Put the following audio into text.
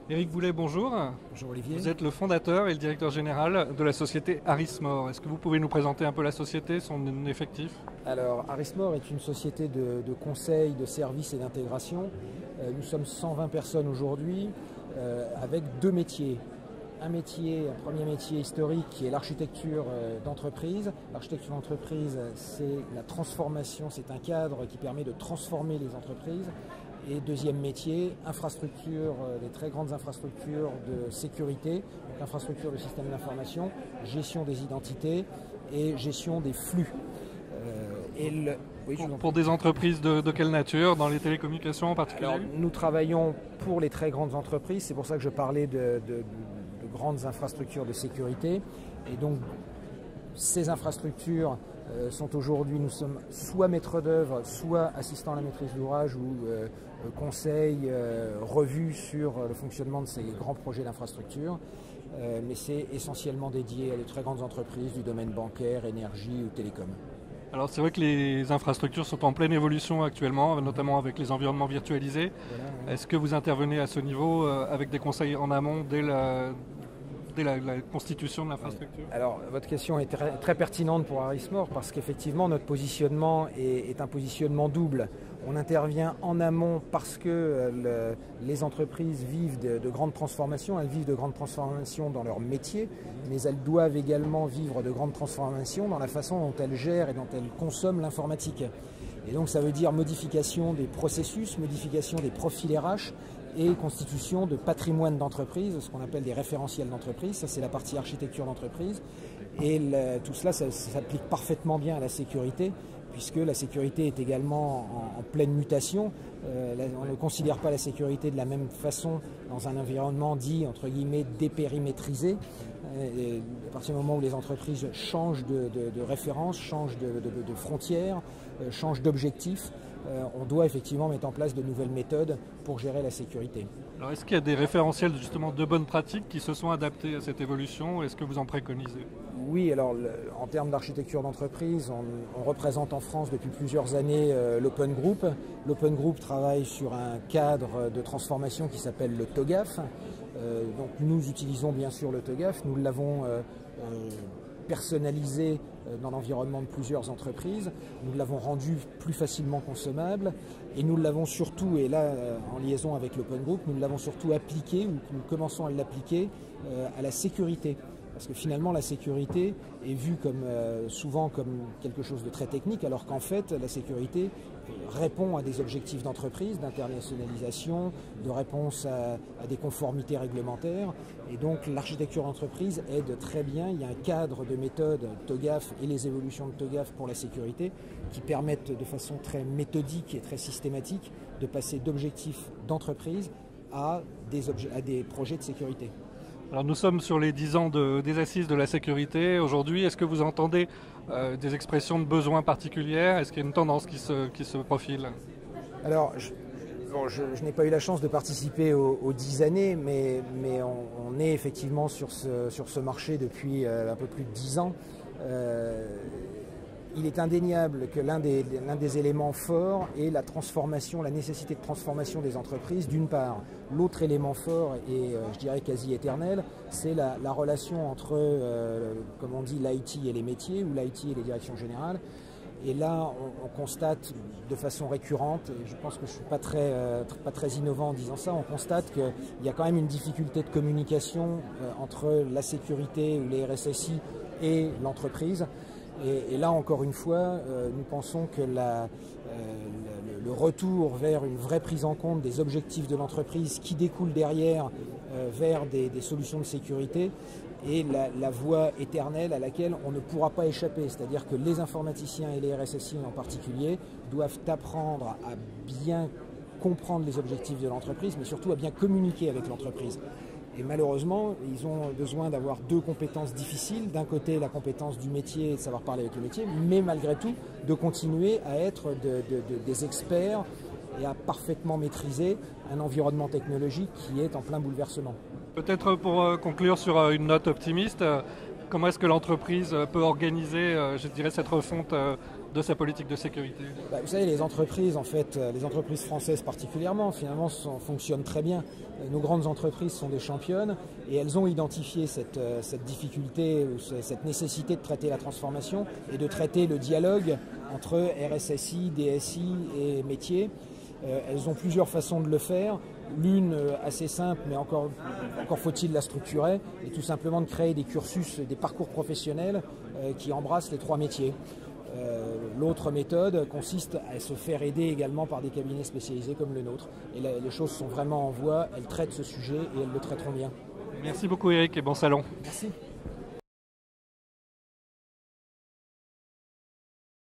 Éric Boulet, bonjour. Bonjour Olivier. Vous êtes le fondateur et le directeur général de la société Arismore. Est-ce que vous pouvez nous présenter un peu la société, son effectif? Alors Arismore est une société de conseil, de services et d'intégration. Nous sommes 120 personnes aujourd'hui avec deux métiers. Un premier métier historique qui est l'architecture d'entreprise. L'architecture d'entreprise, c'est la transformation, c'est un cadre qui permet de transformer les entreprises. Et deuxième métier, infrastructure, des très grandes infrastructures de sécurité, donc infrastructure de système d'information, gestion des identités et gestion des flux. Pour des entreprises de quelle nature? Dans les télécommunications en particulier? Alors, nous travaillons pour les très grandes entreprises, c'est pour ça que je parlais de grandes infrastructures de sécurité. Et donc, ces infrastructures sont aujourd'hui, nous sommes soit maîtres d'œuvre, soit assistants à la maîtrise d'ouvrage ou conseil, revue sur le fonctionnement de ces grands projets d'infrastructure. Mais c'est essentiellement dédié à des très grandes entreprises du domaine bancaire, énergie ou télécom. Alors c'est vrai que les infrastructures sont en pleine évolution actuellement, notamment avec les environnements virtualisés. Voilà. Est-ce que vous intervenez à ce niveau avec des conseils en amont dès la constitution de l'infrastructure? Alors, votre question est très pertinente pour Arismore parce qu'effectivement, notre positionnement est un positionnement double. On intervient en amont parce que les entreprises vivent de grandes transformations. Elles vivent de grandes transformations dans leur métier, mais elles doivent également vivre de grandes transformations dans la façon dont elles gèrent et dont elles consomment l'informatique. Et donc, ça veut dire modification des processus, modification des profils RH, et constitution de patrimoine d'entreprise, ce qu'on appelle des référentiels d'entreprise. Ça, c'est la partie architecture d'entreprise. Et tout cela, ça s'applique parfaitement bien à la sécurité, puisque la sécurité est également en pleine mutation. On ne considère pas la sécurité de la même façon dans un environnement dit, entre guillemets, dépérimétrisé. Et à partir du moment où les entreprises changent de référence, changent de frontières, changent d'objectifs, on doit effectivement mettre en place de nouvelles méthodes pour gérer la sécurité. Alors est-ce qu'il y a des référentiels justement de bonnes pratiques qui se sont adaptés à cette évolution? Est-ce que vous en préconisez? Oui, alors en termes d'architecture d'entreprise, on représente en France depuis plusieurs années l'Open Group. L'Open Group travaille sur un cadre de transformation qui s'appelle le TOGAF. Donc nous utilisons bien sûr le TOGAF, nous l'avons personnalisé dans l'environnement de plusieurs entreprises. Nous l'avons rendu plus facilement consommable et nous l'avons surtout, et là en liaison avec l'Open Group, nous l'avons surtout appliqué, ou nous commençons à l'appliquer à la sécurité. Parce que finalement la sécurité est vue souvent comme quelque chose de très technique, alors qu'en fait la sécurité répond à des objectifs d'entreprise, d'internationalisation, de réponse à des conformités réglementaires. Et donc l'architecture d'entreprise aide très bien. Il y a un cadre de méthode TOGAF et les évolutions de TOGAF pour la sécurité qui permettent de façon très méthodique et très systématique de passer d'objectifs d'entreprise à des projets de sécurité. Alors nous sommes sur les 10 ans des assises de la sécurité. Aujourd'hui, est-ce que vous entendez des expressions de besoins particulières? Est-ce qu'il y a une tendance qui se profile? Alors, je n'ai pas eu la chance de participer aux 10 années, mais on est effectivement sur ce marché depuis un peu plus de 10 ans. Il est indéniable que l'un des éléments forts est la transformation, la nécessité de transformation des entreprises, d'une part. L'autre élément fort, et je dirais quasi éternel, c'est la relation entre, comme on dit, l'IT et les métiers, ou l'IT et les directions générales. Et là, on constate de façon récurrente, et je pense que je ne suis pas très innovant en disant ça, on constate qu'il y a quand même une difficulté de communication entre la sécurité ou les RSSI et l'entreprise. Et là, encore une fois, nous pensons que le retour vers une vraie prise en compte des objectifs de l'entreprise qui découlent derrière vers des solutions de sécurité est la voie éternelle à laquelle on ne pourra pas échapper. C'est-à-dire que les informaticiens et les RSSI en particulier doivent apprendre à bien comprendre les objectifs de l'entreprise, mais surtout à bien communiquer avec l'entreprise. Et malheureusement, ils ont besoin d'avoir deux compétences difficiles. D'un côté, la compétence du métier, de savoir parler avec le métier, mais malgré tout, de continuer à être des experts et à parfaitement maîtriser un environnement technologique qui est en plein bouleversement. Peut-être pour conclure sur une note optimiste, comment est-ce que l'entreprise peut organiser, je dirais, cette refonte de sa politique de sécurité? Vous savez, les entreprises, en fait, les entreprises françaises particulièrement, finalement, fonctionnent très bien. Nos grandes entreprises sont des championnes et elles ont identifié cette difficulté, cette nécessité de traiter la transformation et de traiter le dialogue entre RSSI, DSI et métiers. Elles ont plusieurs façons de le faire. L'une assez simple, mais encore faut-il la structurer, et tout simplement de créer des cursus, des parcours professionnels qui embrassent les 3 métiers. L'autre méthode consiste à se faire aider également par des cabinets spécialisés comme le nôtre. Et les choses sont vraiment en voie, elles traitent ce sujet et elles le traiteront bien. Merci beaucoup Eric et bon salon. Merci.